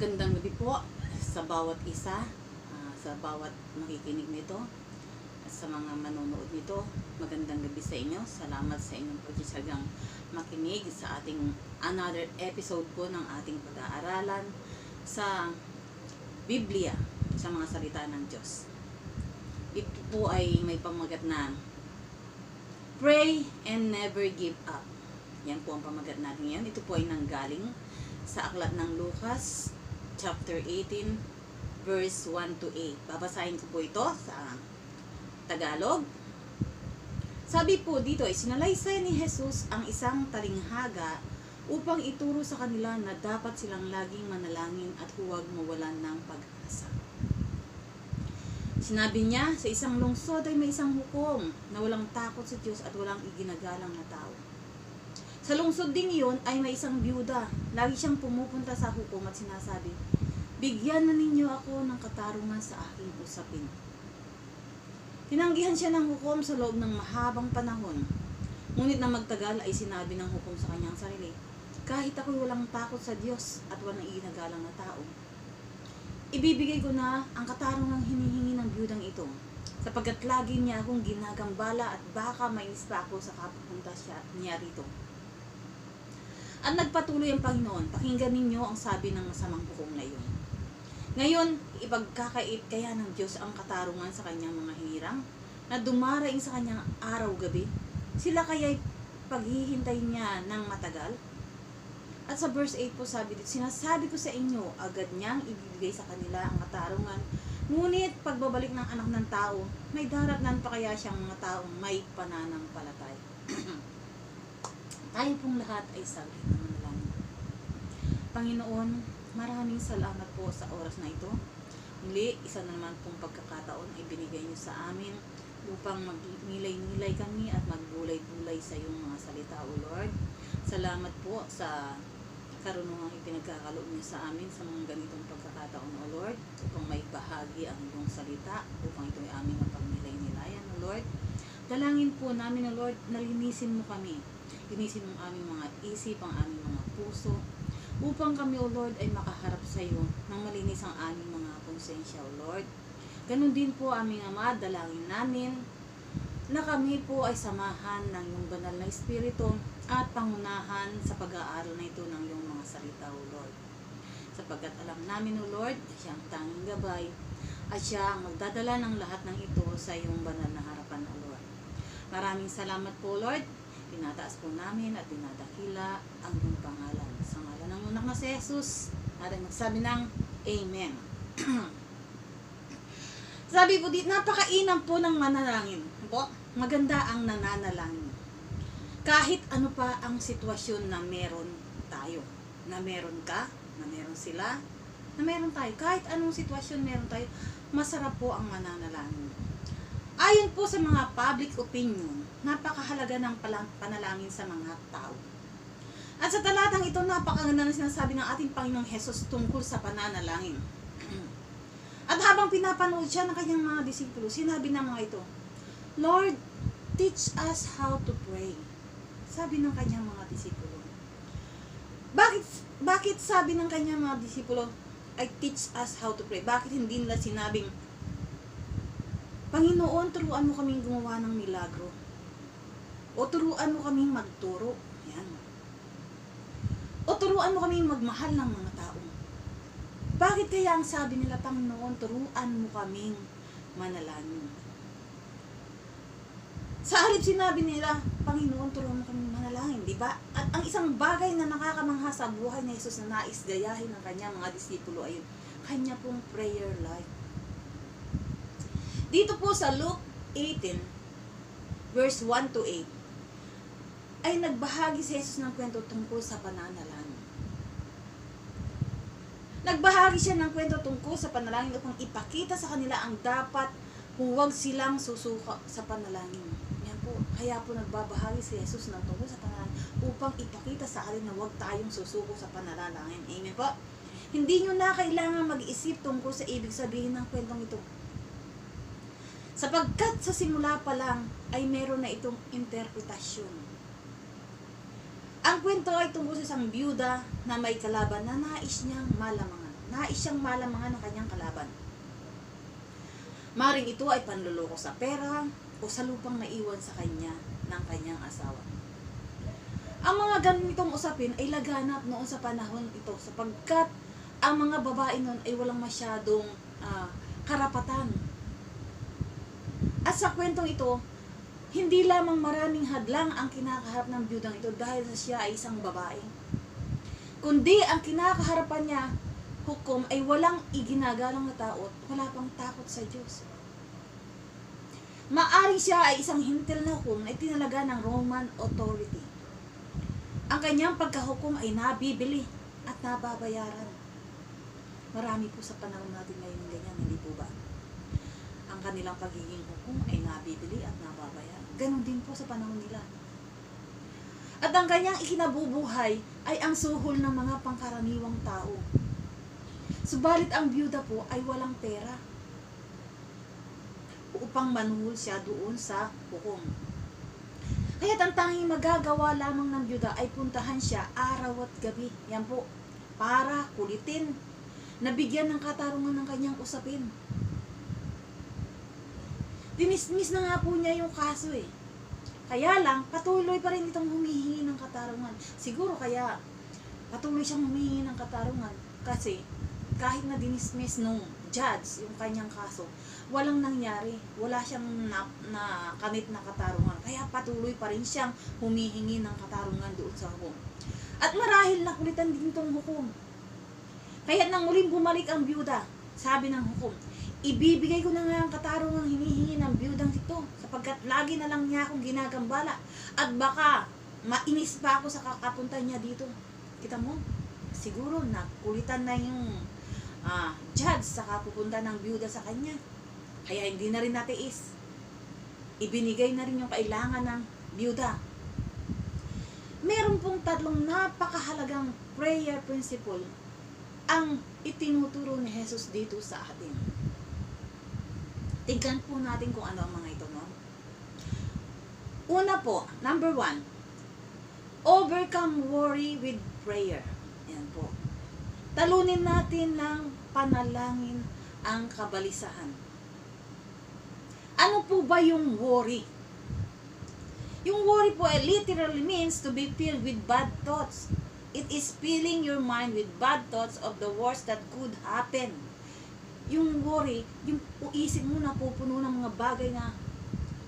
Magandang gabi po sa bawat isa, sa bawat makikinig nito, at sa mga manonood nito. Magandang gabi sa inyo. Salamat sa inyong pagsasagang makinig sa ating another episode po ng ating pag-aaralan sa Biblia, sa mga salita ng Diyos. Ito po ay may pamagat na Pray and Never Give Up. Yan po ang pamagat natin ngayon. Ito po ay nanggaling sa aklat ng Lucas chapter 18 verse 1 to 8. Babasahin ko po ito sa Tagalog. Sabi po dito ay sinalaysay ni Jesus ang isang talinghaga upang ituro sa kanila na dapat silang laging manalangin at huwag mawalan ng pag-asa. Sinabi niya, sa isang lungsod ay may isang hukom na walang takot sa Diyos at walang iginagalang na tao. Sa lungsod ding iyon ay may isang byuda. Lagi siyang pumupunta sa hukom at sinasabi, bigyan na ninyo ako ng katarungan sa aking usapin. Tinanggihan siya ng hukom sa loob ng mahabang panahon. Ngunit na magtagal ay sinabi ng hukom sa kanyang sarili, kahit ako'y walang takot sa Diyos at walang iginagalang na tao, ibibigay ko na ang katarungang hinihingi ng byudang ito, sapagkat lagi niya akong ginagambala at baka mainis pa ako sa kapupunta niya rito. At nagpatuloy ang Panginoon, pakinggan ninyo ang sabi ng masamang hukom na iyon. Ngayon, ipagkakait kaya ng Diyos ang katarungan sa kanyang mga hinirang na dumaraing sa kanyang araw-gabi? Sila kaya'y paghihintay niya ng matagal? At sa verse 8 po sabi dito, sinasabi ko sa inyo, agad niyang ibibigay sa kanila ang katarungan. Ngunit pagbabalik ng anak ng tao, may daratnan pa kaya siyang mga taong may pananampalataya? Tayo pong lahat ay saglit na manalangin. Panginoon, maraming salamat po sa oras na ito. Muli, isa na naman pong pagkakataon ay binigay niyo sa amin upang magnilay-nilay kami at magbulay-bulay sa iyong mga salita, O Lord. Salamat po sa karunungang ipinagkakaloob niyo sa amin sa mga ganitong pagkakataon, O Lord, upang may bahagi ang iyong salita, upang ito'y aming mapagnilay-nilayan, O Lord. Dalangin po namin, O Lord, nalinisin mo kami. Linisin mo ang aming mga isip, ang aming mga puso, upang kami, O Lord, ay makaharap sa iyo nang malinis ang aming mga konsensya, O Lord. Ganun din po, aming Ama, dalangin namin na kami po ay samahan ng iyong banal na Espiritu at pangunahan sa pag-aaral na ito ng iyong mga salita, O Lord. Sapagkat alam namin, O Lord, siya ang tanging gabay at siya ang magdadala ng lahat ng ito sa iyong banal na harapan, O Lord. Maraming salamat po, Lord. Tinataas po namin at dinadakila ang iyong pangalan. Sa ngalan ng anak na si Jesus, natin magsabi ng Amen. Sabi po dito, napakainam po ng manalangin. Po, maganda ang nananalangin. Kahit ano pa ang sitwasyon na meron tayo, na meron ka, na meron sila, na meron tayo. Kahit anong sitwasyon meron tayo, masarap po ang mananalangin. Ayon po sa mga public opinion, napakahalaga ng panalangin sa mga tao. At sa talatang ito, napakaganda na sinasabi ng ating Panginoong Hesus tungkol sa pananalangin. At habang pinapanood siya ng kanyang mga disipulo, sinabi ng mga ito, Lord, teach us how to pray. Sabi ng kanyang mga disipulo. Bakit sabi ng kanyang mga disipulo ay teach us how to pray? Bakit hindi nila sinabing, Panginoon, turuan mo kaming gumawa ng milagro. O turuan mo kaming magturo. Yan. O turuan mo kaming magmahal ng mga tao. Bakit kaya ang sabi nila, Panginoon, turuan mo kaming manalangin? Sa halip sinabi nila, Panginoon, turuan mo kaming manalangin. Diba? At ang isang bagay na nakakamangha sa buhay ni Jesus na nais gayahin ng kanyang mga disipulo ay kanya pong prayer life. Dito po sa Luke 18, verse 1 to 8, ay nagbahagi si Jesus ng kwento tungkol sa pananalangin. Nagbahagi siya ng kwento tungkol sa panalangin upang ipakita sa kanila ang dapat huwag silang susuka sa panalangin. Yan po. Kaya po nagbabahagi si Jesus ng tungkol sa panalangin upang ipakita sa kanila na huwag tayong susuko sa panalangin. Amen po. Hindi nyo na kailangan mag-isip tungkol sa ibig sabihin ng kwentong ito. Sapagkat sa simula pa lang ay meron na itong interpretasyon. Ang kwento ay tungkol sa isang byuda na may kalaban na nais niyang malamangan. nais siyang malamangan ng kanyang kalaban. Maring ito ay panluloko sa pera o sa lupang naiwan sa kanya ng kanyang asawa. Ang mga ganitong usapin ay laganap noon sa panahon ito sapagkat ang mga babae noon ay walang masyadong karapatan. At sa kwentong ito, hindi lamang maraming hadlang ang kinakaharap ng biyudang ito dahil siya ay isang babae, kundi ang kinakaharapan niya, hukom, ay walang iginagalang na tao at wala pang takot sa Diyos. Maaring siya ay isang hintil na hukom na itinalaga ng Roman authority. Ang kanyang pagkahukom ay nabibili at nababayaran. Marami po sa panahon natin ngayon ganyan, hindi po ba? Ang kanilang pagiging hukom ay nabibili at nababayaran. Ganon din po sa panahon nila. At ang kanyang ikinabubuhay ay ang suhol ng mga pangkaraniwang tao. Subalit ang byuda po ay walang pera upang manuhol siya doon sa hukom. Kaya't ang tanging magagawa lamang ng byuda ay puntahan siya araw at gabi. Yan po, para kulitin, nabigyan ng katarungan ng kanyang usapin. Dinismiss na nga po niya yung kaso eh. Kaya lang, patuloy pa rin itong humihingi ng katarungan. Siguro kaya patuloy siyang humihingi ng katarungan kasi kahit na dinismiss nung judge yung kanyang kaso, walang nangyari. Wala siyang nakamit na katarungan. Kaya patuloy pa rin siyang humihingi ng katarungan doon sa hukom. At marahil nakulitan din itong hukom. Kaya nang muling bumalik ang byuda, sabi ng hukom, ibibigay ko na nga ang katarungang hinihingi ng byudang ito sapagkat lagi na lang niya akong ginagambala at baka mainis pa ako sa kakapunta niya dito. Kita mo? Siguro nakulitan na yung judge sa kapupunta ng byuda sa kanya. Kaya hindi na rin natiis. Ibinigay na rin yung kailangan ng byuda. Meron pong tatlong napakahalagang prayer principle ang itinuturo ni Jesus dito sa atin. Tingnan po natin kung ano ang mga ito, no? Una po, number 1, overcome worry with prayer. Ayan po. Talunin natin ng panalangin ang kabalisahan. Ano po ba yung worry? Yung worry po literally means to be filled with bad thoughts. It is filling your mind with bad thoughts of the worst that could happen. Yung worry, yung isip mo na pupuno ng mga bagay na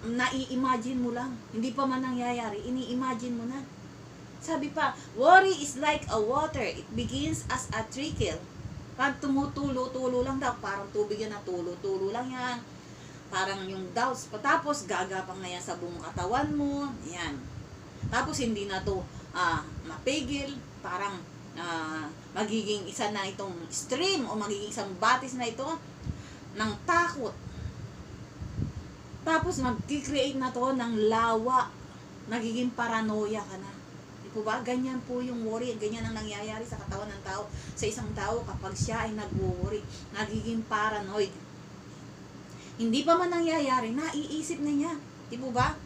nai-imagine mo lang. Hindi pa man nangyayari, ini-imagine mo na. Sabi pa, worry is like a water. It begins as a trickle. Pag tumutulo-tulo lang daw, parang tubig yan na tulo-tulo lang yan. Parang yung doubts. Tapos gagapang na yan sa buong katawan mo. Yan. Tapos hindi na to mapigil. Parang magiging isa na itong stream o magiging isang batis na ito ng takot. Tapos mag-create na to ng lawa. Nagiging paranoia ka na. Di po ba? Ganyan po yung worry. Ganyan ang nangyayari sa katawan ng tao. Sa isang tao kapag siya ay nag-worry. Nagiging paranoid. Hindi pa man nangyayari, naiisip na niya. Di po ba?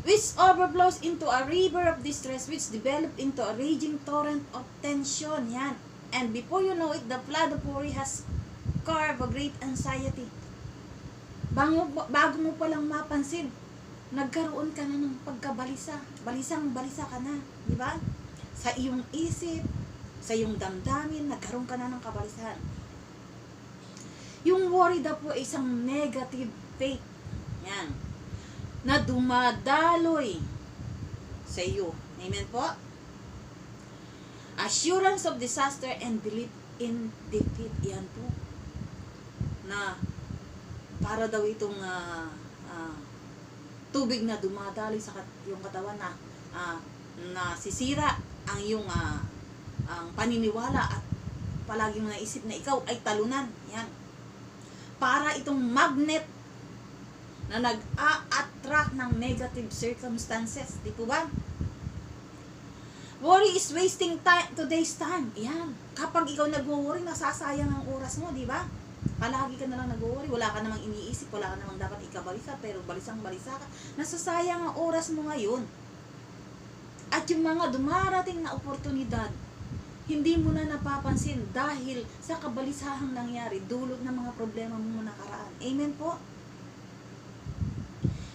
Which overflows into a river of distress, which develop into a raging torrent of tension. Yan. And before you know it, the flood of worry has carved a great anxiety. Bago mo palang mapansin, nagkaroon ka na ng pagkabalisa. Balisang-balisa ka na. Di ba? Sa iyong isip, sa iyong damdamin, nagkaroon ka na ng kabalisahan. Yung worry daw po ay isang negative faith. Yan. Na dumadaloy sa iyo. Amen po? Assurance of disaster and belief in defeat. Yan po. Na para daw itong tubig na dumadaloy sa yung katawan na nasisira ang iyong ang paniniwala at palaging naisip na ikaw ay talunan. Yan. Para itong magnet na nag-a-attract ng negative circumstances. Di po ba? Worry is wasting time, today's time. Yan. Kapag ikaw nag-worry, nasasayang ang oras mo, di ba? Palagi ka na lang nag-worry, wala ka namang iniisip, wala ka namang dapat ikabalisa, pero balisang-balisa ka. Nasasayang ang oras mo ngayon. At yung mga dumarating na oportunidad, hindi mo na napapansin dahil sa kabalisahang nangyari, dulot ng mga problema mo nakaraan. Amen po?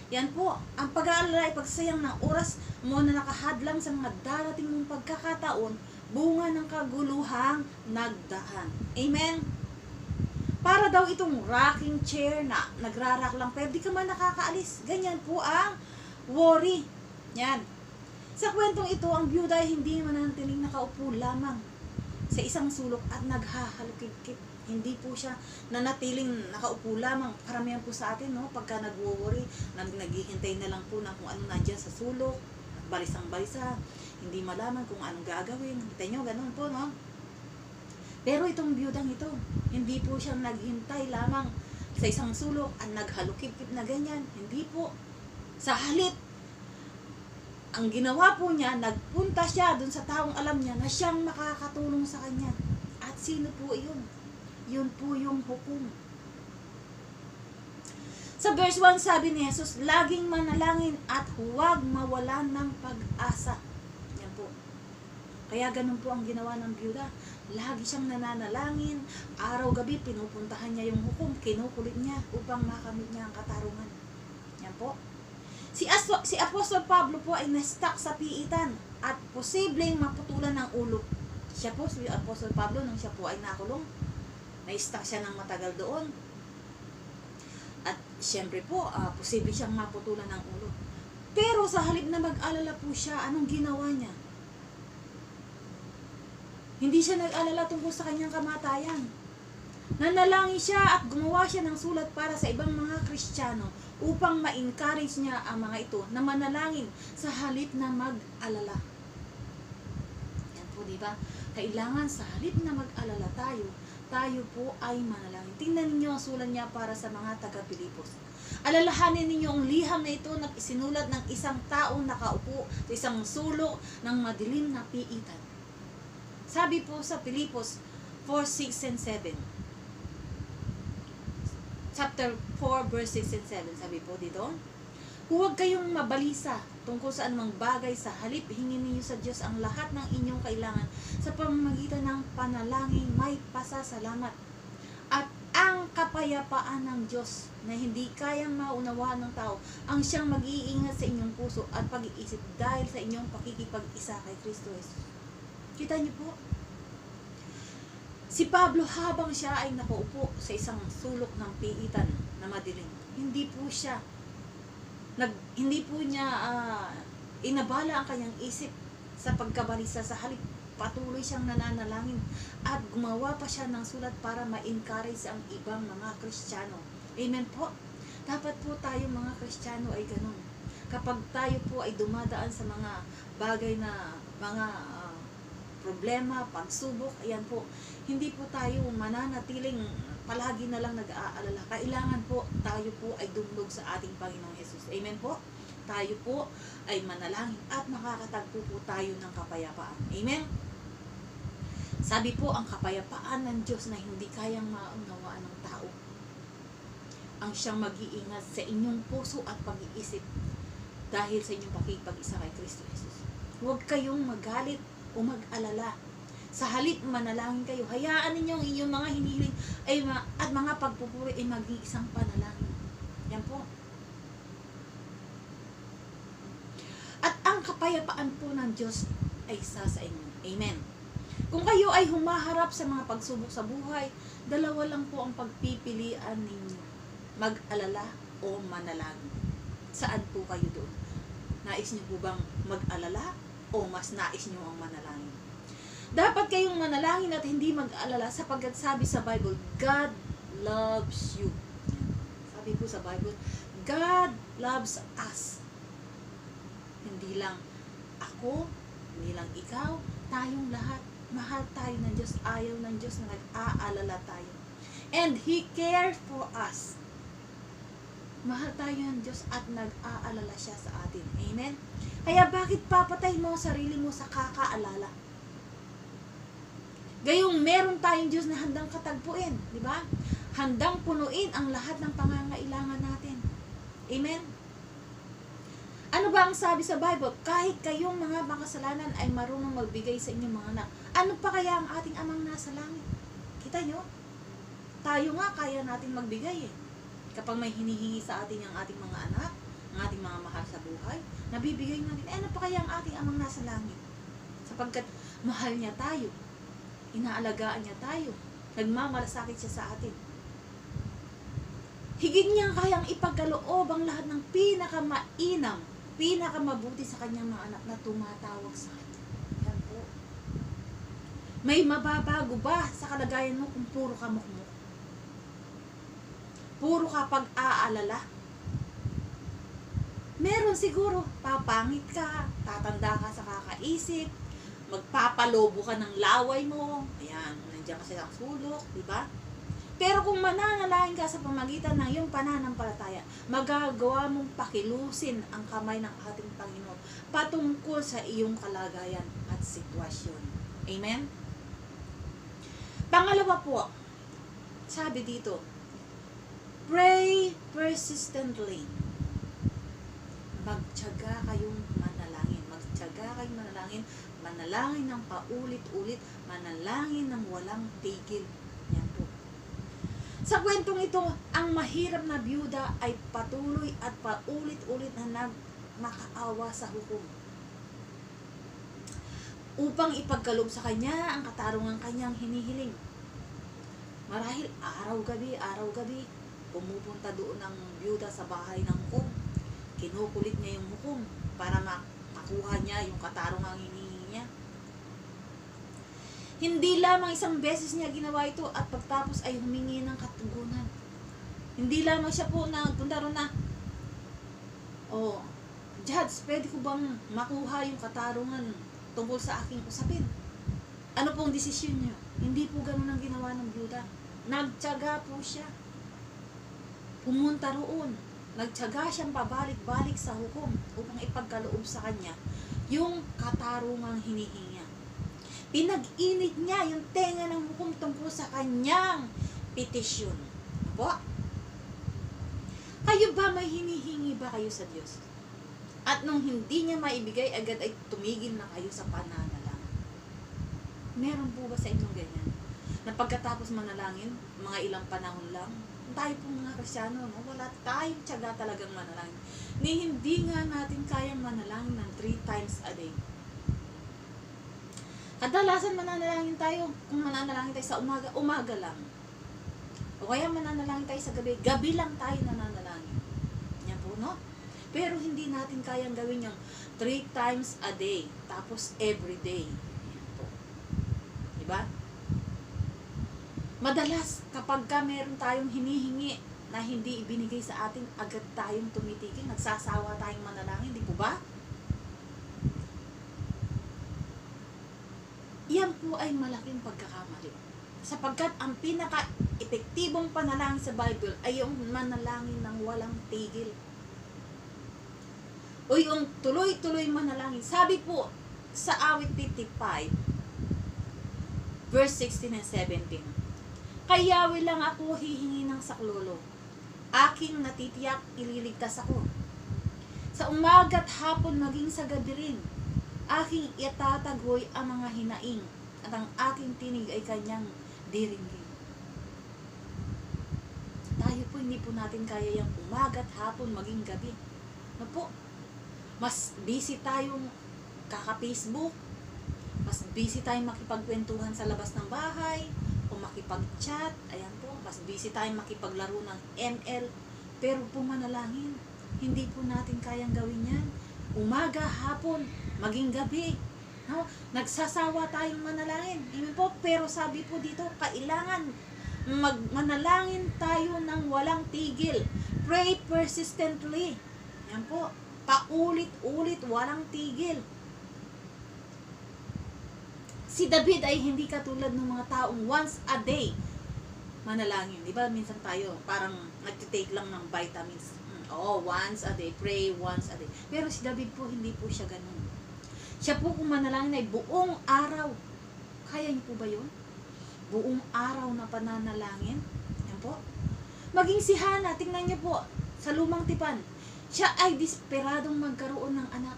Yan po, ang pag-aalala ay pagsayang ng oras mo na nakahadlang sa mga darating mong pagkakataon, bunga ng kaguluhang nagdaan. Amen? Para daw itong rocking chair na nagrarak lang, pero di ka man nakakaalis. Ganyan po ang worry. Yan. Sa kwentong ito, ang byuda ay hindi mananatiling nakaupo lamang sa isang sulok at naghahalukit-kit. Hindi po siya nanatiling nakaupo lamang. Karamihan po sa atin, no, pagka nag-worry, naghihintay na lang po na kung ano nandiyan sa sulok, balisang-balisa, hindi malaman kung anong gagawin. Kita nyo, ganun po, no? Pero itong byudang ito, hindi po siya naghintay lamang sa isang sulok at naghalukit-kit na ganyan. Hindi po. Sa halip, ang ginawa po niya, nagpunta siya dun sa taong alam niya na siyang makakatulong sa kanya. At sino po iyon? Yun po yung hukom. Sa verse 1, sabi ni Jesus, laging manalangin at huwag mawalan ng pag-asa. Yan po. Kaya ganun po ang ginawa ng byuda. Lagi siyang nananalangin, araw-gabi pinupuntahan niya yung hukom, kinukulit niya upang makamit niya ang katarungan. Yan po. Si Apostol Pablo po ay na-stuck sa piitan at posibleng maputulan ng ulo. Siya po, si Apostol Pablo, nung siya po ay nakulong, na-stuck siya ng matagal doon. At syempre po, posible siyang maputulan ng ulo. Pero sa halip na mag-alala po siya, anong ginawa niya? Hindi siya nag-alala tungkol sa kanyang kamatayan. Nanalangin siya at gumawa siya ng sulat para sa ibang mga Kristiyano upang ma-encourage niya ang mga ito na manalangin sa halip na mag-alala. Yan po, di ba? Kailangan sa halip na mag-alala tayo po ay manalangin. Tingnan ninyo ang sulat niya para sa mga taga-Pilipos. Alalahanin ninyo ang liham na ito na isinulat ng isang taong nakaupo sa isang sulok ng madilim na piitan. Sabi po sa Pilipos 4, 6, and 7. Chapter 4, verse 6 and 7. Sabi po dito, huwag kayong mabalisa tungkol sa anumang bagay, sa halip hingin niyo sa Diyos ang lahat ng inyong kailangan sa pamamagitan ng panalangin may pasasalamat. At ang kapayapaan ng Diyos na hindi kayang maunawaan ng tao ang siyang mag-iingat sa inyong puso at pag-iisip dahil sa inyong pakikipag-isa kay Kristo Jesus. Kita niyo po, si Pablo habang siya ay nakaupo sa isang sulok ng piitan na madilim, hindi po niya inabala ang kanyang isip sa pagkabalisa. Sa halip, patuloy siyang nananalangin at gumawa pa siya ng sulat para ma-encourage ang ibang mga Kristiyano. Amen po. Dapat po tayo mga Kristiyano ay ganun. Kapag tayo po ay dumadaan sa mga bagay na mga problema, pagsubok, ayan po, hindi po tayo mananatiling palagi na lang nag-aalala. Kailangan po tayo po ay dumulog sa ating Panginoong Jesus. Amen po. Tayo po ay manalangin at makakatagpo po tayo ng kapayapaan. Amen. Sabi po, ang kapayapaan ng Diyos na hindi kayang maunawaan ng tao, ang siyang mag-iingat sa inyong puso at pag-iisip dahil sa inyong pakikipag-isa kay Kristo Jesus. Huwag kayong magalit o mag-alala. Sa halip, manalangin kayo. Hayaan ninyo ang inyong mga hinihiling at mga pagpupuri ay mag-iisang panalangin. Yan po. At ang kapayapaan po ng Diyos ay isa sa inyo. Amen. Kung kayo ay humaharap sa mga pagsubok sa buhay, dalawa lang po ang pagpipilian ninyo. Mag-alala o manalangin. Saan po kayo doon? Nais niyo po bang mag-alala o mas nais nyo ang manalangin? Dapat kayong manalangin at hindi mag-alala sapagkat sabi sa Bible, God loves you. Sabi po sa Bible, God loves us. Hindi lang ako, hindi lang ikaw, tayong lahat. Mahal tayo ng Diyos, ayaw ng Diyos na nag-aalala tayo. And He cares for us. Mahal tayo ng Diyos at nag-aalala siya sa atin. Amen? Kaya bakit papatay mo ang sarili mo sa kakaalala? Gayong meron tayong Diyos na handang katagpuin. Di ba? Handang punuin ang lahat ng pangangailangan natin. Amen? Ano ba ang sabi sa Bible? Kahit kayong mga makasalanan ay marunong magbigay sa inyong mga anak. Ano pa kaya ang ating amang nasa langit? Kita nyo? Tayo nga kaya natin magbigay eh. Kapag may hinihingi sa atin ang ating mga anak, ang ating mga mahal sa buhay, nabibigay natin. Ano pa kaya ang ating amang nasa langit? Sapagkat mahal niya tayo. Inaalagaan niya tayo. Nagmamalasakit siya sa atin. Higit niya kayang ipagkaloob ang lahat ng pinakamainam, pinakamabuti sa kanyang mga anak na tumatawag sa kanya. Yan po. May mababago ba sa kalagayan mo kung puro ka mukmuk? Puro ka pag-aalala? Meron siguro, papangit ka, tatanda ka sa kakaisip, magpapalobo ka ng laway mo, ayan, nandiyan kasi ang sulok, di ba? Pero kung mananalangin ka sa pamagitan ng iyong pananampalataya, magagawa mong pakilusin ang kamay ng ating Panginoon patungkol sa iyong kalagayan at sitwasyon. Amen? Pangalawa po, sabi dito, pray persistently. Magtiyaga kayong manalangin. Magtiyaga kayong manalangin. Manalangin ng paulit-ulit. Manalangin ng walang tigil. Yan po. Sa kwentong ito, ang mahirap na byuda ay patuloy at paulit-ulit na nakaawa sa hukom. Upang ipagkaloob sa kanya ang katarungang kanyang hinihiling. Marahil araw-gabi, pumupunta doon ang byuda sa bahay ng hukom. Kinukulit niya yung hukom para makuha niya yung katarungang hinihingi niya. Hindi lamang isang beses niya ginawa ito at pagtapos ay humingi ng katugunan. Hindi lamang siya po nagpunta ron na, Judge, pwede ko bang makuha yung katarungan tungkol sa aking usapin? Ano pong desisyon niyo? Hindi po ganun ang ginawa ng byuda. Nagtiyaga po siya. Pumunta roon. Nagtiyaga siyang pabalik-balik sa hukom upang ipagkaloob sa kanya yung katarungang hinihingi. Pinag-init niya yung tenga ng hukom tungkol sa kanyang petisyon. Po? Kayo ba may hinihingi ba kayo sa Diyos? At nung hindi niya maibigay, agad ay tumigil na kayo sa pananalangin. Meron po ba sa inyong ganyan? Na pagkatapos manalangin, mga ilang panahon lang, tayo po mga Kristyano, wala tayong tiyaga talagang manalangin. Hindi nga natin kayang manalangin ng 3 times a day. Kadalasan mananalangin tayo, kung mananalangin tayo sa umaga lang. O kaya mananalangin tayo sa gabi lang tayo nananalangin. Yan po, no? Pero hindi natin kayang gawin yung 3 times a day, tapos every day. Yan po. Diba? Madalas, kapag meron tayong hinihingi na hindi ibinigay sa atin, agad tayong tumitigil, nagsasawa tayong manalangin, di po ba? Yan po ay malaking pagkakamali. Sapagkat ang pinaka-epektibong panalangin sa Bible ay yung manalangin ng walang tigil. O yung tuloy-tuloy manalangin. Sabi po sa awit 55, verse 16 and 17, Kaya lang ako hihingi ng saklolo. Aking natitiyak, ililigtas ako. Sa umaga't hapon maging sa gabi rin, aking itataghoy ang mga hinaing at ang aking tinig ay kanyang diringgin. Tayo po, hindi po natin kaya yung umaga't hapon maging gabi. Na po, mas busy tayong kaka-Facebook, mas busy tayong makipagkwentuhan sa labas ng bahay, o makipag-chat, ayan po, mas busy tayong makipaglaro ng ML, pero po manalangin, hindi po natin kayang gawin yan. Umaga, hapon, maging gabi. No? Nagsasawa tayong manalangin. Po, pero sabi po dito, kailangan manalangin tayo ng walang tigil. Pray persistently. Yan po. Paulit-ulit, walang tigil. Si David ay hindi katulad ng mga taong once a day manalangin. Di ba? Minsan tayo parang nagtitake lang ng vitamins. Once a day. Pray once a day. Pero si David po, hindi po siya ganun. Siya po kung manalangin ay buong araw. Kaya niyo po ba yun? Buong araw na pananalangin. Yan po. Maging si Hannah, tingnan niyo po, sa lumang tipan. Siya ay desperadong magkaroon ng anak.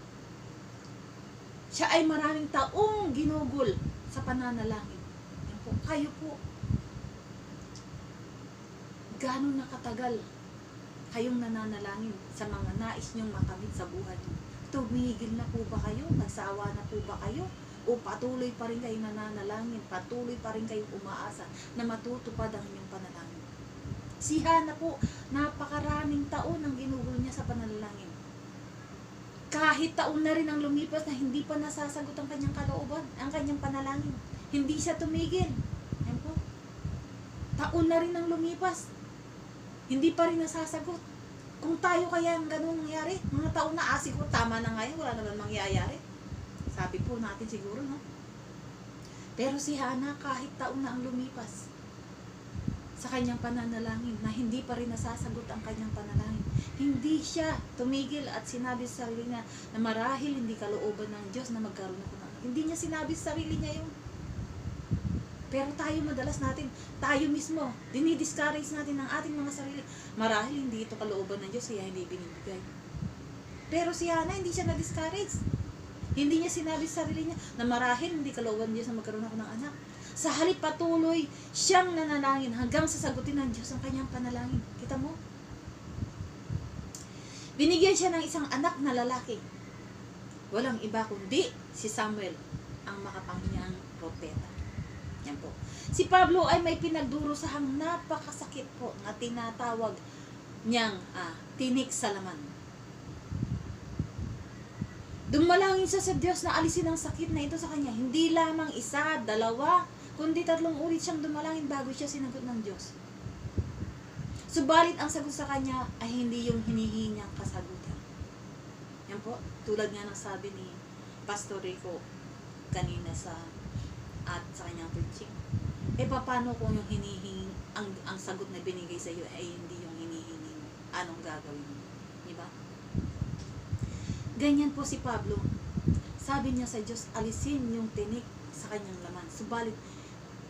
Siya ay maraming taong ginugol sa pananalangin. Yan po, kayo po, gano'n nakatagal kayong nananalangin sa mga nais niyong makamit sa buhay niyo? Tumigil na po ba kayo? Nagsawa na po ba kayo? O patuloy pa rin kayong nananalangin? Patuloy pa rin kayong umaasa na matutupad ang inyong panalangin? Si Hana po, napakaraming taon ang ginugol niya sa panalangin. Kahit taon na rin ang lumipas na hindi pa nasasagot ang kanyang kalooban, ang kanyang panalangin. Hindi siya tumigil. Ayan po. Taon na rin ang lumipas. Hindi pa rin nasasagot. Kung tayo kaya ang ganun nangyari, mga taon na siguro tama na ngayon, wala naman mangyayari. Sabi po natin siguro, no? Pero si Hana, kahit taon na ang lumipas sa kanyang pananalangin, na hindi pa rin nasasagot ang kanyang panalangin, hindi siya tumigil at sinabi sa sarili niya na marahil hindi kalooban ng Diyos na magkaroon ako ng anak. Hindi niya sinabi sa sarili niya yun. Pero tayo madalas natin, tayo mismo, dinidiscourage natin ang ating mga sarili. Marahil hindi ito kalooban ng Diyos, kaya hindi binibigay. Pero si Hana, hindi siya na-discourage. Hindi niya sinabi sa sarili niya na marahil hindi kalooban ng Diyos na magkaroon ako ng anak. Sa halip patuloy, siyang nanalangin hanggang sasagutin ng Diyos ang kanyang panalangin. Kita mo? Binigyan siya ng isang anak na lalaki. Walang iba kundi si Samuel, ang makapangyang propeta. Yan po. Si Pablo ay may pinagdurusahang napakasakit po na tinatawag niyang tinik sa laman. Dumalangin siya sa Diyos na alisin ang sakit na ito sa kanya. Hindi lamang isa, dalawa, kundi 3 ulit siyang dumalangin bago siya sinagot ng Diyos. Subalit ang sagot sa kanya ay hindi yung hinihingi niyang kasagutan. Yan po, tulad nga ng sabi ni Pastor Rico kanina sa kanyang preaching. Paano kung yung hinihingi, ang sagot na binigay sa iyo ay hindi yung hinihingi mo? Anong gagawin mo? Diba? Ganyan po si Pablo. Sabi niya sa Diyos, alisin yung tinik sa kanyang laman. Subalit,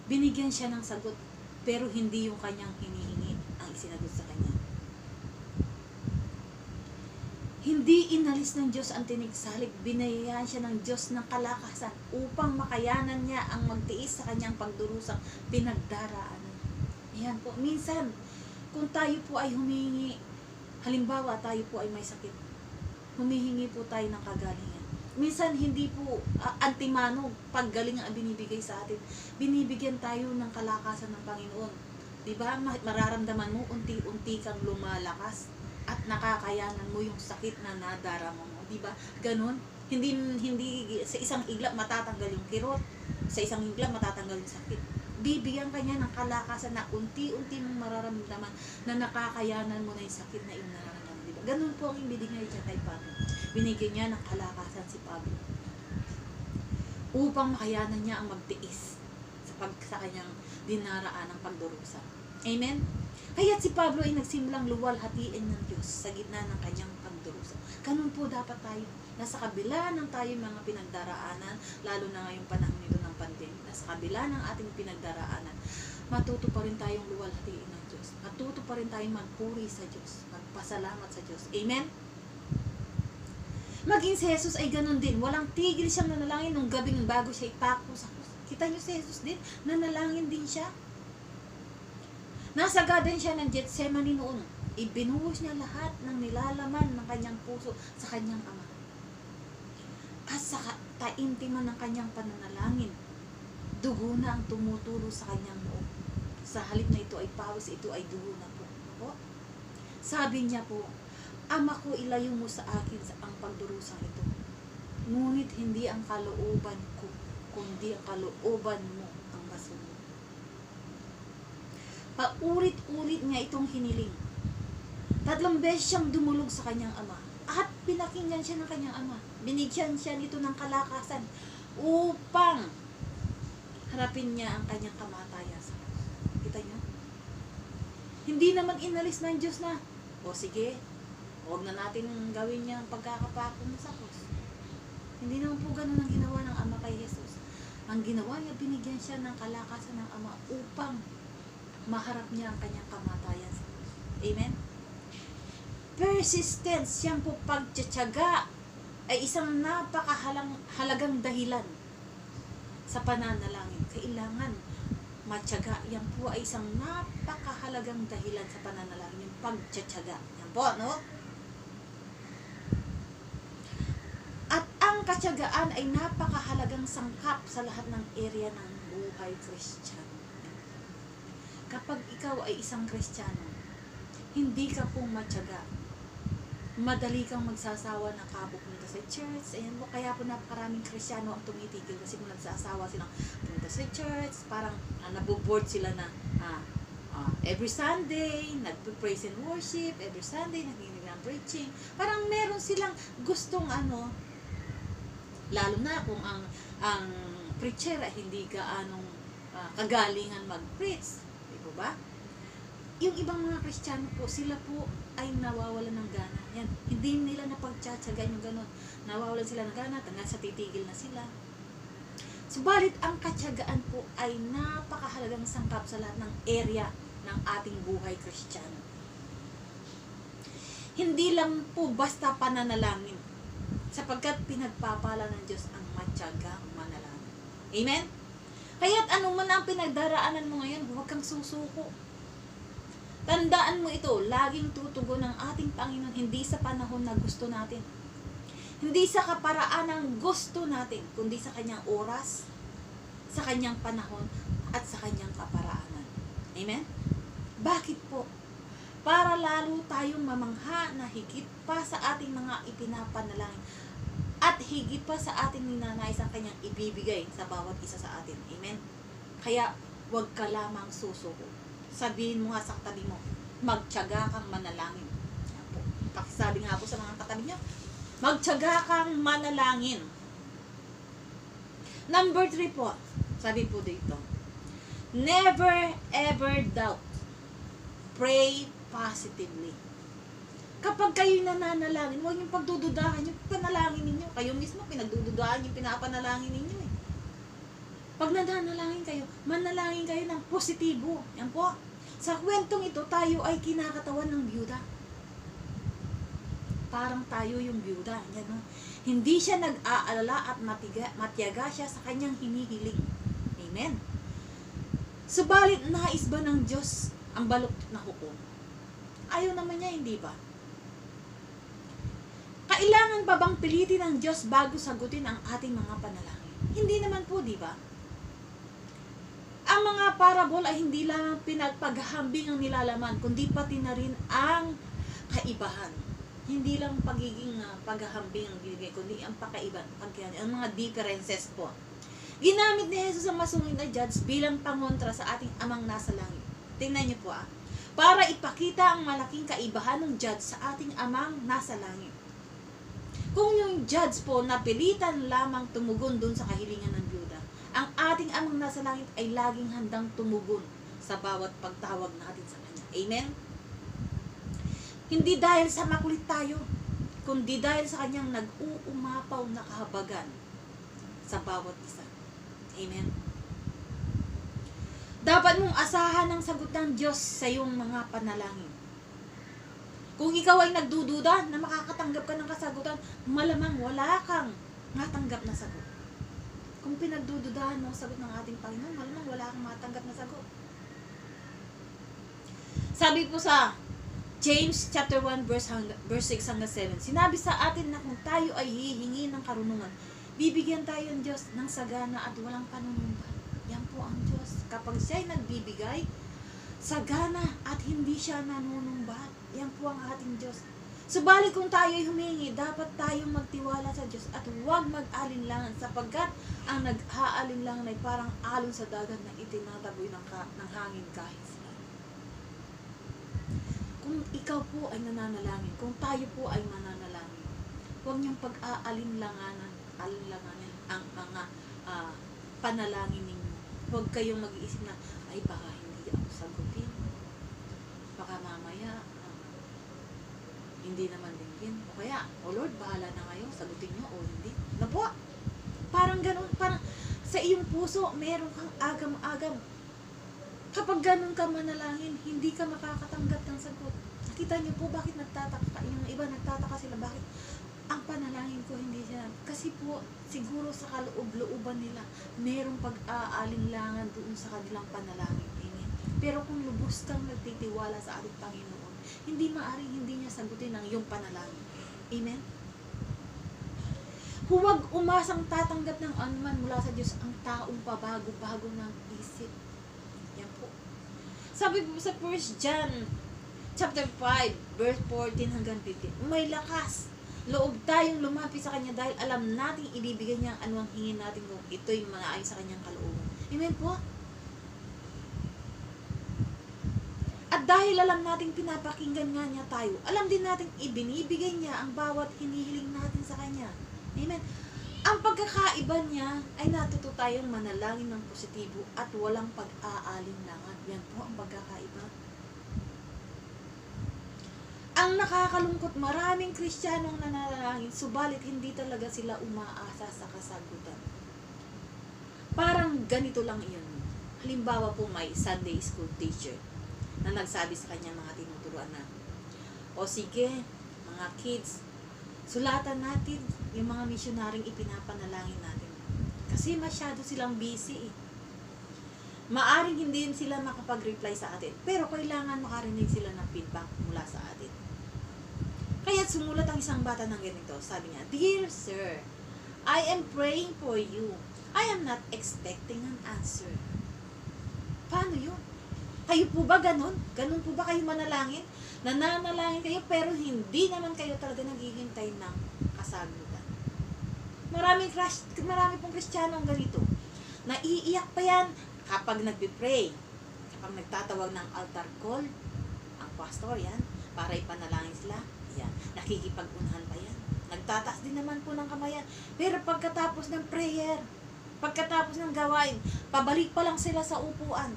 binigyan siya ng sagot, pero hindi yung kanyang hinihingi ang isinagot sa kanya. Hindi inalis ng Diyos ang tinik, salig binayaan siya ng Diyos ng kalakasan upang makayanan niya ang magtiis sa kanyang pagdurusang pinagdaraanan. Ayan po, minsan, kung tayo po ay humingi, halimbawa tayo po ay may sakit, humihingi po tayo ng kagalingan. Minsan hindi po antimano paggaling ang binibigay sa atin. Binibigyan tayo ng kalakasan ng Panginoon. Diba? Mararamdaman mo, unti-unti kang lumalakas at nakakayanan mo yung sakit na nadarama mo. Diba? Ganon. Hindi sa isang iglap matatanggal yung kirot. Sa isang iglap matatanggal yung sakit. Bibigyan ka niya ng kalakasan na unti-unti mong mararamdaman na nakakayanan mo na yung sakit na yung nararamdaman. Diba? Ganon po ang ibinigay niya kay Pablo. Binigyan niya ng kalakasan si Pablo upang makayanan niya ang magtiis sa kanyang dinaraan ng pagdurusa. Amen? Kaya't si Pablo ay nagsimulang luwalhatiin ng Diyos sa gitna ng kanyang pagdurusa. Ganun po dapat tayo. Nasa kabila ng tayo mga pinagdaraanan, lalo na ngayong panahon nito ng pandemya, nasa kabila ng ating pinagdaraanan, matuto pa rin tayong luwalhatiin ng Diyos. Matuto pa rin tayong magpuri sa Diyos, magpasalamat sa Diyos. Amen? Maging si Jesus ay ganun din. Walang tigil siyang nanalangin nung gabing bago siya ipako sa krus. Kita niyo si Jesus din, nanalangin din siya. Nasa garden siya ng Gethsemane noon. Ibinuhos niya lahat ng nilalaman ng kanyang puso sa kanyang Ama. At sa taimtiman ng kanyang pananalangin, dugo na ang tumutulo sa kanyang loob. Sa halip na ito ay pawis, ito ay dugo na po. Sabi niya po, Ama ko, ilayo mo sa akin ang pagdurusang ito. Ngunit hindi ang kalooban ko, kundi ang kalooban mo ang masunod. Paulit-ulit niya itong hiniling. 3 beses siyang dumulog sa kanyang Ama. At pinakinggan siya ng kanyang Ama. Binigyan siya nito ng kalakasan upang harapin niya ang kanyang kamatayan sa krus. Kita niyo? Hindi naman inalis ng Diyos na, o sige, huwag na natin gawin niya ang pagkakapako mo sa krus. Hindi naman po ganun ang ginawa ng Ama kay Jesus. Ang ginawa niya, binigyan siya ng kalakasan ng Ama upang maharap niya ang kanyang kamatayan sa krus. Amen? Persistence, siyang po pagtsatsaga ay isang napakahalagang dahilan sa pananalangin. Kailangan matyaga. Yan po ay isang napakahalagang dahilan sa pananalangin. Yung pagtsatsaga. Yan po, no? At ang katyagaan ay napakahalagang sangkap sa lahat ng area ng buhay Kristiyano. Kapag ikaw ay isang Kristiyano, hindi ka po matyaga, madali kang magsasawa na kapupunta sa church. Ayan po, kaya po napakaraming Kristiyano ang tumitigil kasi kung nagsasawa silang pumunta sa church, parang naboboard sila na every Sunday, nagpo-praise and worship, every Sunday, nakikinig ng preaching. Parang meron silang gustong lalo na kung ang preacher ay hindi gaanong kagalingan mag-preach. Di po ba? Yung ibang mga Kristiyano po, sila po ay nawawalan ng gana. Yan, hindi nila napagtsatsagaan yung ganon. Nawawalan sila ng gana, hanggang sa titigil na sila. Subalit, ang katyagaan po ay napakahalagang sangkap sa lahat ng area ng ating buhay Kristiyano. Hindi lang po basta pananalangin, sapagkat pinagpapala ng Diyos ang matyagang manalangin. Amen? Kaya't anuman ang pinagdaraanan mo ngayon, huwag kang susuko. Tandaan mo ito, laging tutugon ng ating Panginoon, hindi sa panahon na gusto natin. Hindi sa kaparaan ng gusto natin, kundi sa kanyang oras, sa kanyang panahon, at sa kanyang kaparaanan. Amen? Bakit po? Para lalo tayong mamangha na higit pa sa ating mga ipinapanalangin at higit pa sa ating ninanais ang kanyang ibibigay sa bawat isa sa atin. Amen? Kaya, huwag ka lamang susuko. Sabihin mo nga sa katabi mo, magtiyaga kang manalangin. Pakisabi nga po sa mga katabi niyo, magtiyaga kang manalangin. Number 3 po, sabi po dito, never ever doubt. Pray positively. Kapag kayo nananalangin, huwag niyong pagdududahan yung panalangin ninyo. Kayo mismo, pinagdududahan yung pinapanalangin ninyo eh. Pag nananalangin kayo, manalangin kayo ng positibo. Yan po. Sa kwentong ito, tayo ay kinakatawan ng byuda. Parang tayo yung byuda. Yan, no? Hindi siya nag-aalala at matyaga siya sa kanyang hinihiling. Amen. Subalit, nais ba ng Diyos ang balok na hukom? Ayaw naman niya, hindi ba? Kailangan ba bang pilitin ng Diyos bago sagutin ang ating mga panalangin? Hindi naman po, di ba? Ang mga parable ay hindi lang pinagpaghambing ang nilalaman, kundi pati na rin ang kaibahan. Hindi lang pagiging paghahambing ang binigay, kundi ang pakaibahan, ang mga differences po. Ginamit ni Jesus ang masungit na judge bilang pangontra sa ating amang nasa langit. Tingnan niyo po para ipakita ang malaking kaibahan ng judge sa ating amang nasa langit. Kung yung judge po napilitan lamang tumugon dun sa kahilingan ng byuda, ang ating amang nasa langit ay laging handang tumugon sa bawat pagtawag natin sa kanya. Amen? Hindi dahil sa makulit tayo, kundi dahil sa kanyang nag-uumapaw na kahabagan sa bawat isa. Amen? Dapat mong asahan ang sagot ng Diyos sa iyong mga panalangin. Kung ikaw ay nagdududa na makakatanggap ka ng kasagutan, malamang wala kang matanggap na sagot. Kung pinagdududahan mo ang sagot ng ating Panginoon, malamang wala kang matanggap na sagot. Sabi po sa James chapter 1 verse 6 hanggang 7, sinabi sa atin na kung tayo ay hihingi ng karunungan, bibigyan tayo ng Diyos ng sagana at walang panunumbat. Yan po ang Diyos. Kapag siya ay nagbibigay, sagana at hindi siya nanunumbat. Yan po ang ating Diyos. Subalit kung tayo ay humingi, dapat tayong magtiwala sa Diyos at huwag mag-alinlangan sapagkat ang nag-aalinlangan ay parang alon sa dagat na itinataboy ng hangin kahit sila. Kung ikaw po ay nananalangin, kung tayo po ay mananalangin, huwag niyong pag-aalinlanganan ang mga panalangin ninyo. Huwag kayong mag-iisip na, ay baka hindi ako sagutin. Baka mamaya, hindi naman din. O kaya, o Lord, bahala na kayo, sagutin nyo o hindi. Na po, parang ganun, parang sa iyong puso, meron kang agam-agam. Kapag ganun ka manalangin, hindi ka makakatanggap ng sagot. Nakita niyo po bakit nagtataka, yung iba nagtataka sila, bakit ang panalangin ko hindi siya, kasi po, siguro sa kaloob-looban nila, merong pag-aalinlangan doon sa kanilang panalangin. Amen. Pero kung lubos kang nagtitiwala sa ating Panginoon, hindi maaaring hindi niya sagutin ang iyong panalangin. Amen. Huwag umasang tatanggap ng anuman mula sa Diyos ang taong pabago-bago ng isip. Yan po. Sabi po sa 1 John chapter 5, verse 14 hanggang 15, may lakas loob tayong lumapit sa Kanya dahil alam nating ibibigay niya ang anumang hingin natin kung ito'y manaayon sa Kanyang kalooban. Amen po? At dahil alam nating pinapakinggan nga niya tayo, alam din nating ibinibigay niya ang bawat hinihiling natin sa Kanya. Amen? Ang pagkakaiba niya ay natuto tayong manalangin ng positibo at walang pag-aalinlangan. Yan po ang pagkakaiba. Ang nakakalungkot, maraming Kristiyanong nanalangin, subalit hindi talaga sila umaasa sa kasagutan. Parang ganito lang iyon. Halimbawa po, may Sunday school teacher na nagsabi sa kanya mga tinuturuan na, o sige, mga kids, sulatan natin yung mga misyonaring ipinapanalangin natin. Kasi masyado silang busy eh. Maaring hindi sila makapag-reply sa atin, pero kailangan makarinig sila ng feedback mula sa atin. Kaya sumulat ang isang bata ng ganito. Sabi niya, Dear Sir, I am praying for you. I am not expecting an answer. Paano yun? Kayo po ba ganun? Ganun po ba kayo manalangin? Nananalangin kayo pero hindi naman kayo talaga naghihintay ng kasagutan. Marami pong Kristiyano ang ganito. Naiiyak pa yan kapag nagbe-pray. Kapag nagtatawag ng altar call, ang pastor yan, para ipanalangin sila. Yan. Nakikipag-unahan pa yan. Nagtataas din naman po ng kamayan. Pero pagkatapos ng prayer, pagkatapos ng gawain, pabalik pa lang sila sa upuan.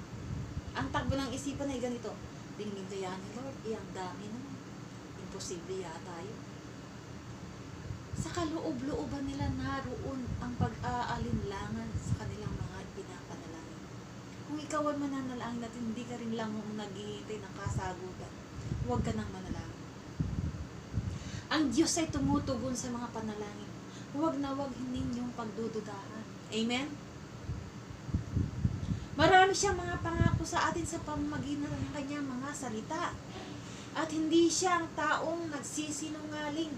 Ang takbo ng isipan ay ganito. Dingin kaya ni Lord, ang dami naman. Imposible yata yun. Sa kaloob-looban nila naroon ang pag-aalinlangan sa kanilang mga pinapanalangin. Kung ikaw ay mananalangin at hindi ka rin lang naghihintay ng kasagutan, huwag ka nang manalangin. Ang Diyos ay tumutugon sa mga panalangin. Huwag na huwag ninyong pagdududahan. Amen? Marami siyang mga pangako sa atin sa pamamagitan ng kanyang mga salita. At hindi siya ang taong nagsisinungaling.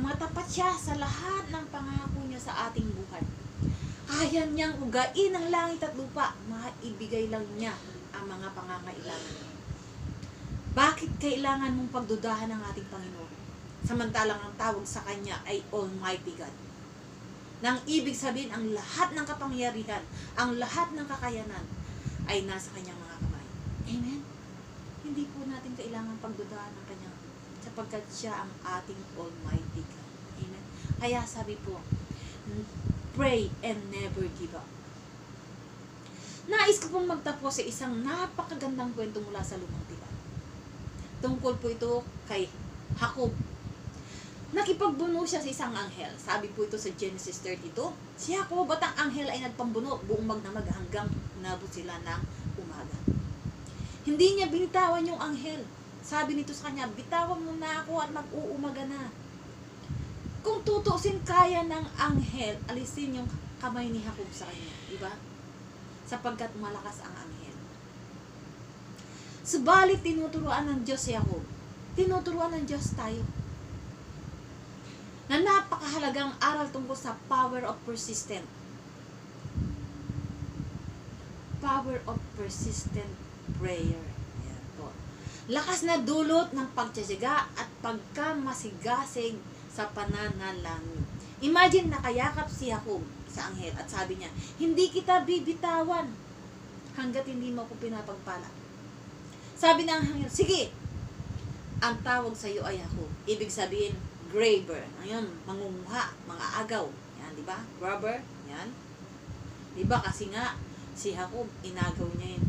Matapat siya sa lahat ng pangako niya sa ating buhay. Kaya niyang ugain ang langit at lupa. Maibigay lang niya ang mga pangangailangan. Bakit kailangan mong pagdudahan ng ating Panginoon? Samantalang ang tawag sa Kanya ay Almighty God. Nang ibig sabihin, ang lahat ng kapangyarihan, ang lahat ng kakayanan ay nasa Kanyang mga kamay. Amen? Hindi po natin kailangan pagdudahan ng Kanya sapagkat siya ang ating Almighty God. Amen? Kaya sabi po, pray and never give up. Nais ko pong magtapos sa isang napakagandang kwento mula sa Lumang Tipan. Tungkol po ito kay Jacob. Nakipagbuno siya sa isang anghel. Sabi po ito sa Genesis 32. Si Jacob at ang anghel ay nagpambuno buong magdamag hanggang umabot sila ng umaga. Hindi niya binitawan yung anghel. Sabi nito sa kanya, bitawan mo na ako at mag-uumaga na. Kung tutusin kaya ng anghel, alisin yung kamay ni Jacob sa kanya. Diba? Sapagkat malakas ang anghel. Subalit tinuturuan ng Diyos si Jacob. Tinuturuan ng Diyos tayo. Na napakahalagang aral tungkol sa power of persistent. Power of persistent prayer. Ayan po. Lakas na dulot ng pagtsatsaga at pagkamasigasig sa pananalangin. Imagine nakayakap si Jacob sa anghel at sabi niya, hindi kita bibitawan hanggat hindi mo ako pinapagpala. Sabi ng anghel, sige, ang tawag sa iyo ay Jacob. Ibig sabihin, graver. Ayun, mangunguha, mga agaw. Yan, di ba? Grabber, yan. Di ba? Kasi nga, si Jacob, inagaw niya yung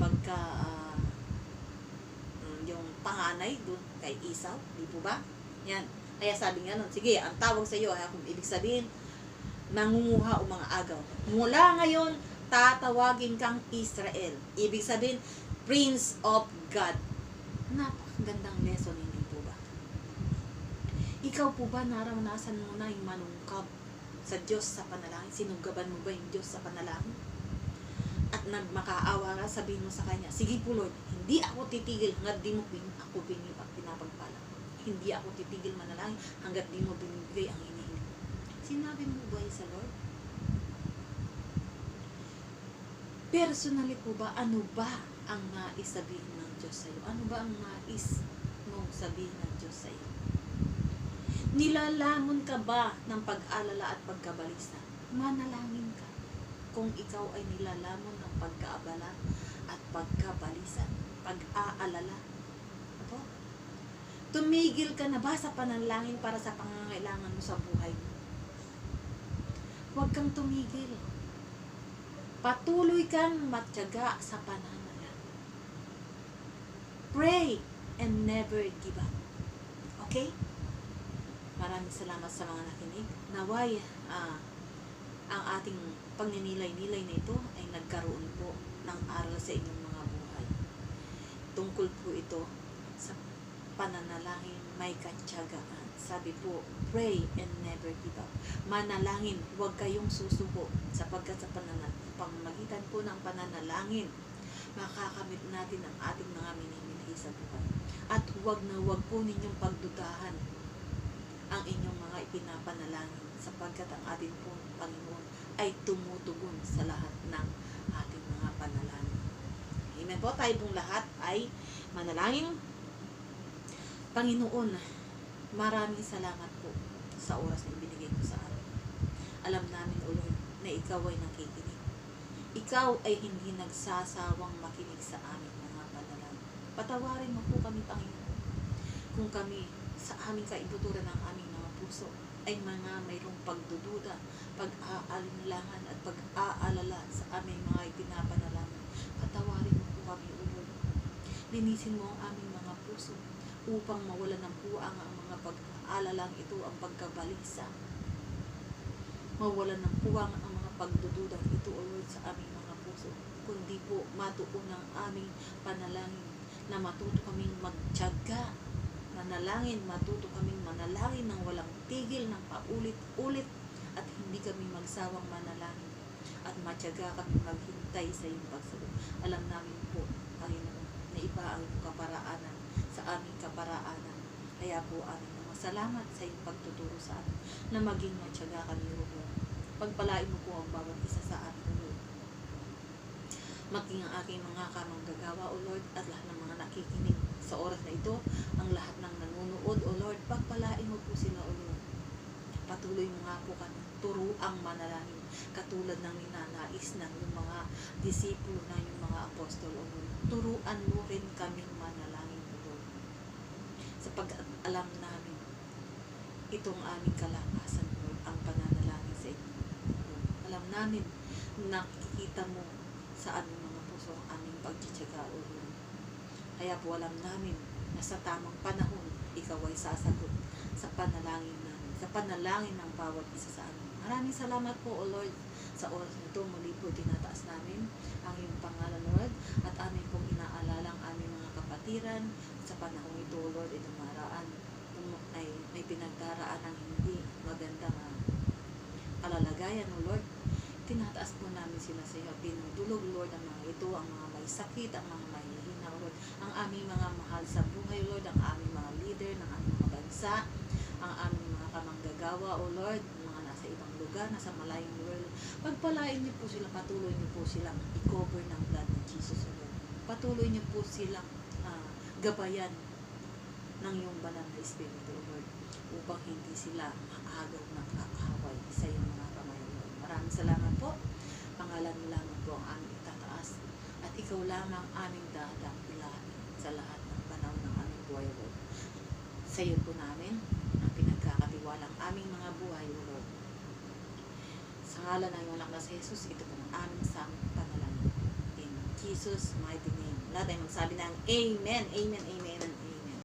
yung panganay doon kay Esau. Di po ba? Yan. Kaya sabi nga nun, sige, ang tawag sa iyo ay Jacob. Ibig sabihin, mangunguha o mga agaw. Mula ngayon, tatawagin kang Israel. Ibig sabihin, Prince of God. Napakagandang lesson, hindi po ba? Ikaw po ba naranasan mo na yung manungkab sa Diyos sa panalangin? Sinugaban mo ba yung Diyos sa panalangin? At nagmakaawa ka, sabihin mo sa Kanya, sige po Lord, hindi ako titigil hanggat di mo ako pinapagpala. Hindi ako titigil manalangin hanggat di mo binibigay ang hinihingi. Sinabi mo ba yun sa Lord? Personally po ba, ano ba ang nais sabihin ng Diyos sa iyo? Ano ba ang nais mong sabihin ng Diyos sa iyo? Nilalamon ka ba ng pag-alala at pagkabalisa? Manalangin ka. Kung ikaw ay nilalamon ng pagkaabala at pagkabalisa, pag-aalala. Apo? Tumigil ka na ba sa panalangin para sa pangangailangan mo sa buhay mo? Huwag kang tumigil. Patuloy kang matyaga sa pananalangin. Pray and never give up. Okay? Maraming salamat sa mga nakinig. Naway, ang ating pagninilay-nilay na ito ay nagkaroon po ng aral sa inyong mga buhay. Tungkol po ito sa pananalangin may katyagaan. Sabi po, pray and never give up. Manalangin, huwag kayong susuko sapagkat sa pamamagitan po ng pananalangin, makakamit natin ang ating mga miniminahi sa buhay. At huwag na huwag po ninyong pagdudahan ang inyong mga ipinapanalangin sapagkat ang ating pong Panginoon ay tumutugon sa lahat ng ating mga panalangin. Amen po, tayo pong lahat ay manalangin. Panginoon, maraming salamat po sa oras na ibinigay mo sa amin. Alam namin, O Lord, na Ikaw ay nakikinig. Ikaw ay hindi nagsasawang makinig sa aming mga panalangin. Patawarin mo po kami, Panginoon, kung kami sa aming kaibuturan ng aming mga puso ay mga mayroong pagdududa, pag-aalinlangan at pag-aalala sa aming mga ipinapanalangin. Patawarin mo po kami, O Lord. Linisin mo ang aming mga puso upang mawala ng puwang ang mga pag-aalalang ito, ang pagkabalisa. Mawala ng puwang ang mga pagdududang ito, O Lord, sa aming mga puso. Kundi po matuon ang aming panalangin na matuto kaming magtiyaga manalangin, matuto kaming manalangin ng walang tigil, ng paulit-ulit, at hindi kami magsawang manalangin at matyaga kami maghintay sa iyong pagsagot. Alam namin po, Panginoon, na iba ang kaparaanan sa aming kaparaanan. Kaya po aming mga salamat sa iyong pagtuturo sa amin na maging matyaga kami, O Lord. Pagpalain mo po ang bawat isa sa amin, O Lord. Maging ang aking mga kamanggagawa, O Lord, at lahat ng mga nakikinig sa oras na ito, ang lahat ng nanonood, O Lord, pagpalain mo po sila, O Lord. Patuloy mo nga po kami, turuang manalangin, katulad ng ninanais ng yung mga disipulo na yung mga apostol, O Lord. Turuan mo rin kaming manalangin, O Lord. Sapagkat alam namin, itong aming kalakasan, Lord, ang pananalangin sa inyo, Lord. Alam namin, nakikita mo sa aming mga puso ang aming pagtitiyaga, O Lord. Kaya po alam namin na sa tamang panahon, ikaw ay sasagot sa panalangin namin, sa panalangin ng bawat isa sa amin. Maraming salamat po, O Lord, sa oras nito. Muli po tinataas namin ang iyong pangalan, Lord, at amin pong inaalala ang aming mga kapatiran sa panahon ito, O Lord, itong maraan ay may pinagdaraan ng hindi magandang kalalagayan, O Lord. Tinataas po namin sila sa iyo. Pinudulog, Lord, ang mga ito, ang mga may sakit, ang mga may hihina, Lord, ang aming mga mahal sa buhay, Lord, ang aming mga leader ng aming mga bansa, ang aming mga kamanggagawa, O Lord, mga nasa ibang lugar, nasa malayong world. Pagpalain niyo po sila, patuloy niyo po silang i-cover ng blood ng Jesus, O Lord. Patuloy niyo po silang gabayan ng iyong banal na Espiritu, O Lord, upang hindi sila maagaw ng kaaway sa iyong mga kamay, O Lord. Maraming salamat po. Pangalan mo lamang po ang aming itataas at ikaw lamang aming dadakilain sa lahat ng panahon ng aming buhay, O Lord. Sa iyo po namin ang pinagkakatiwalang aming mga buhay, O Lord. Sa ngalan ng iyong anak na si Jesus, ito po ang aming samang panalangin. In Jesus' mighty name. Lahat ay magsabi ng Amen, Amen, Amen.